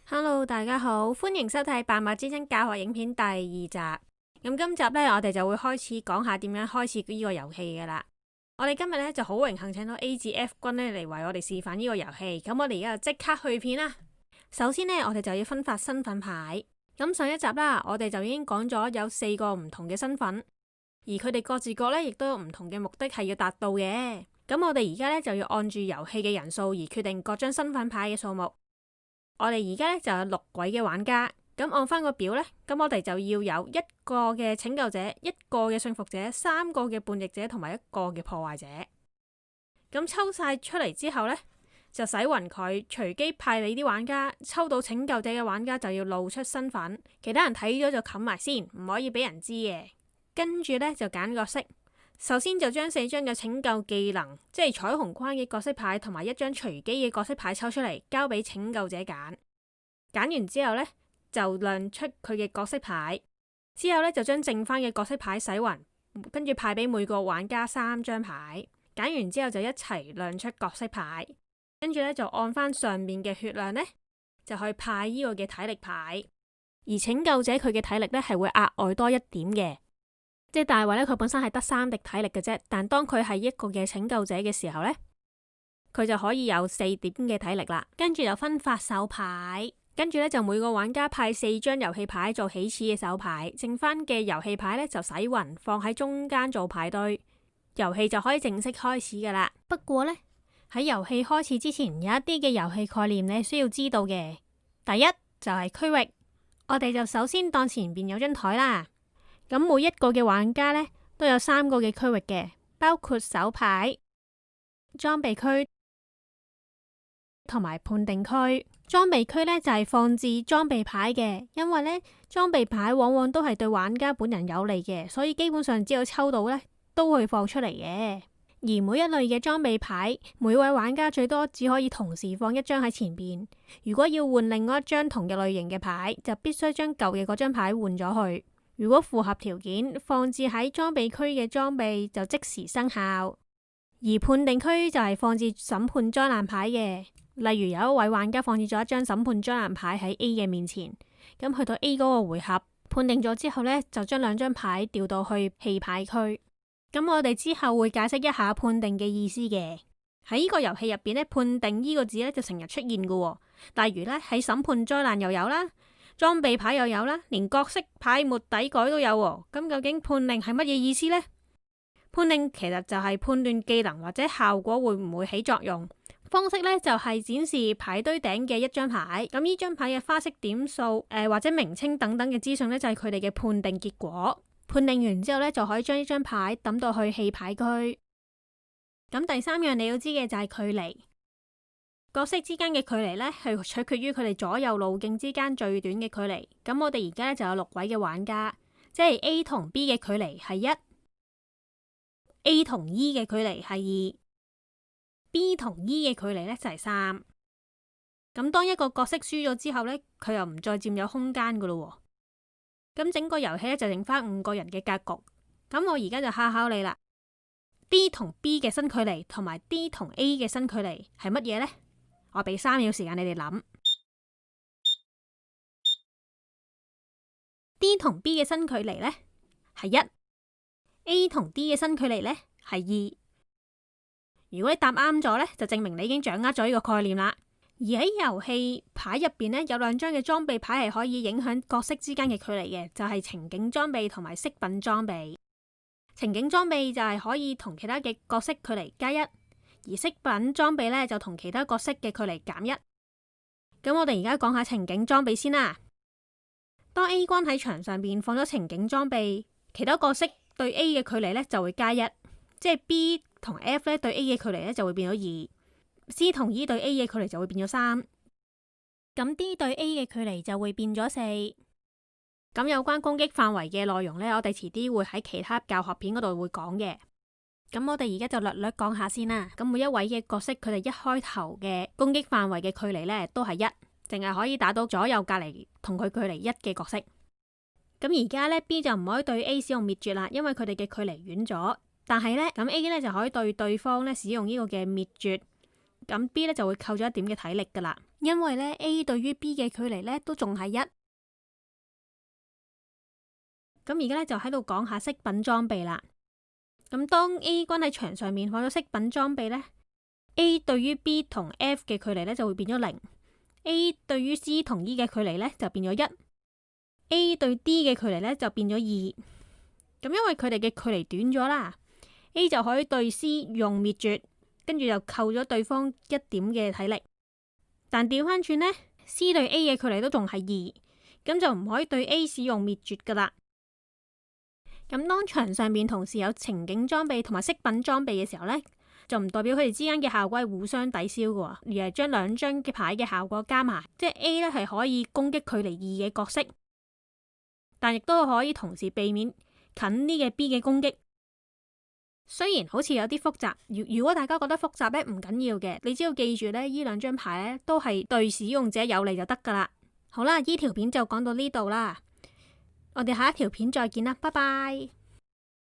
Hello，大家好，歡迎收睇《百物之爭》教學影片第2集。咁今集呢，我哋就會開始講下點樣開始呢個遊戲噶啦。我哋今日呢就好榮幸請到 A 至 F 君呢嚟為我哋示範呢個遊戲。咁我哋而家就即刻去片啦。首先呢，我哋就要分發身份牌。咁上一集啦，我哋就已經講咗有4個唔同嘅身份，而佢哋各自各呢亦都有唔同嘅目的係要達到嘅。咁我哋而家呢就要按住遊戲嘅人數而決定各張身份牌嘅數目。我哋而家咧就有6位嘅玩家，咁按翻個表呢，咁我哋就要有1個嘅拯救者、1個嘅馴服者、3個嘅叛逆者同埋1個嘅破壞者。咁抽晒出嚟之後呢，就洗勻佢，隨機派你啲玩家，抽到拯救者嘅玩家就要露出身份，其他人睇咗就冚埋先，唔可以俾人知嘅。跟住呢，就揀角色，首先就將4張嘅拯救技能，即係彩虹框嘅角色牌同埋1張隨機嘅角色牌抽出嚟，交俾拯救者揀。揀完之後呢，就亮出佢嘅角色牌，之後呢，就將剩翻嘅角色牌洗勻，跟住派俾每個玩家3張牌。揀完之後就一齊亮出角色牌，跟住呢，就按翻上面嘅血量呢，就去派呢個嘅體力牌。而拯救者佢嘅體力呢，係會額外多1點嘅。即係大衛咧，佢本身係得3滴體力嘅啫，但當佢係一個嘅拯救者嘅時候呢，佢就可以有4點嘅體力啦。跟住就分發手牌，跟住呢，就每個玩家派4張遊戲牌做起始嘅手牌，剩翻嘅遊戲牌呢，就洗勻放喺中間做牌堆，遊戲就可以正式開始噶啦。不過呢，喺遊戲開始之前，有一啲嘅遊戲概念你需要知道嘅。第一就係區域，我哋就首先當前邊有張台啦。咁每一個嘅玩家呢，都有3個嘅區域嘅，包括手牌、裝備區同埋判定區。裝備區呢，就係放置裝備牌嘅，因為呢裝備牌往往都係對玩家本人有利嘅，所以基本上只要抽到呢，都會放出嚟嘅。而每一類嘅裝備牌，每位玩家最多只可以同時放1張喺前邊。如果要換另外一張同嘅類型嘅牌，就必須將舊嘅嗰張牌換咗去。如果符合條件，放置喺裝備區嘅裝備就即時生效。而判定區就係放置審判災難牌嘅，例如有一位玩家放置咗1張審判災難牌喺 A 嘅面前，咁去到 A 嗰個回合判定咗之後呢，就將2張牌調到去棄牌區。咁我哋之後會解釋一下判定嘅意思嘅。喺呢個遊戲入邊呢，判定呢個字呢就成日出現嘅，例如呢，喺審判災難又有啦。裝備牌又有啦，連角色牌末底改都有喎。咁究竟判定係乜嘢意思呢？判定其實就係判斷技能或者效果會唔會起作用。方式呢，就係展示牌堆頂嘅1張牌。咁呢張牌嘅花色點數或者名稱等等嘅資訊呢，就係佢哋嘅判定結果。判定完之後呢，就可以將呢張牌抌到去棄牌區。咁第3樣你要知嘅就係距離。角色之間嘅距離呢，係取決於佢哋左右路徑之間最短嘅距離。咁我哋而家呢就有6位嘅玩家，即係 A 同 B 嘅距離係1，A 同 E 嘅距離係2，B 同 E 嘅距離呢就係3。咁當一個角色輸咗之後呢，佢又唔再佔有空間噶咯。咁整個遊戲呢，就剩翻5個人嘅格局。咁我而家就考你啦， D 同 B 嘅新距離同埋 D 同 A 嘅新距離係乜嘢呢？我俾3秒時間你哋諗。D 同 B 嘅新距離呢係1，A 同 D 嘅新距離呢係2。如果你答啱咗呢，就證明你已經掌握咗呢個概念啦。而喺遊戲牌入邊呢，有2張嘅裝備牌係可以影響角色之間嘅距離嘅，就係情景裝備同埋飾品裝備。情景裝備就係可以同其他嘅角色距離+1。而飾品裝備呢，就同其他角色嘅距離減1。咁我哋而家講下情景裝備先啦。當 A 軍喺場上邊放咗情景裝備，其他角色對 A 嘅距離呢就會+1，即係 B 同 F 呢對 A 嘅距離呢就會變咗2，C 同 E 對 A 嘅距離就會變咗3，咁 D 對 A 嘅距離就會變咗4。咁有關攻擊範圍嘅內容呢，我哋遲啲會喺其他教學片嗰度會講嘅。咁我哋而家就略略講下先啦。咁每一位嘅角色，佢哋一開頭嘅攻擊範圍嘅距離呢都係1，淨係可以打到左右隔離同佢距離1嘅角色。咁而家呢 B 就唔可以對 A 使用滅絕啦，因為佢哋嘅距離遠咗。但係呢，咁 A 呢就可以對對方呢使用呢個嘅滅絕。咁 B 咧就會扣咗1點嘅體力噶啦，因為咧 A 對於 B 嘅距離咧都仲係1。咁而家咧就喺度講下飾品裝備啦。咁當 A 軍喺牆上面放咗飾品裝備咧，A 對於 B 同 F 嘅距離咧就會變咗0，A 對於 C 同 E 嘅距離咧就變咗1，A 對 D 嘅距離咧就變咗2。咁因為佢哋嘅距離短咗啦，A 就可以對 C 用滅絕，跟住就扣咗對方1點嘅體力。但調翻轉呢， C 對 A 嘅距離都仲係2，咁就唔可以對 A 使用滅絕噶啦。咁當場上面同時有情景裝備同埋飾品裝備嘅時候呢，就唔代表佢哋之間嘅效果係互相抵消嘅，而係將兩張嘅牌嘅效果加埋，即係 A 呢係可以攻擊距離2嘅角色，但亦都可以同時避免近啲嘅 B 嘅攻擊。雖然好似有啲複雜，如果大家覺得複雜呢，唔緊要嘅，你只要記住呢，呢兩張牌呢都係對使用者有利就得噶啦。好啦，呢條片就講到呢度啦，我哋下一條片再見啦，拜拜。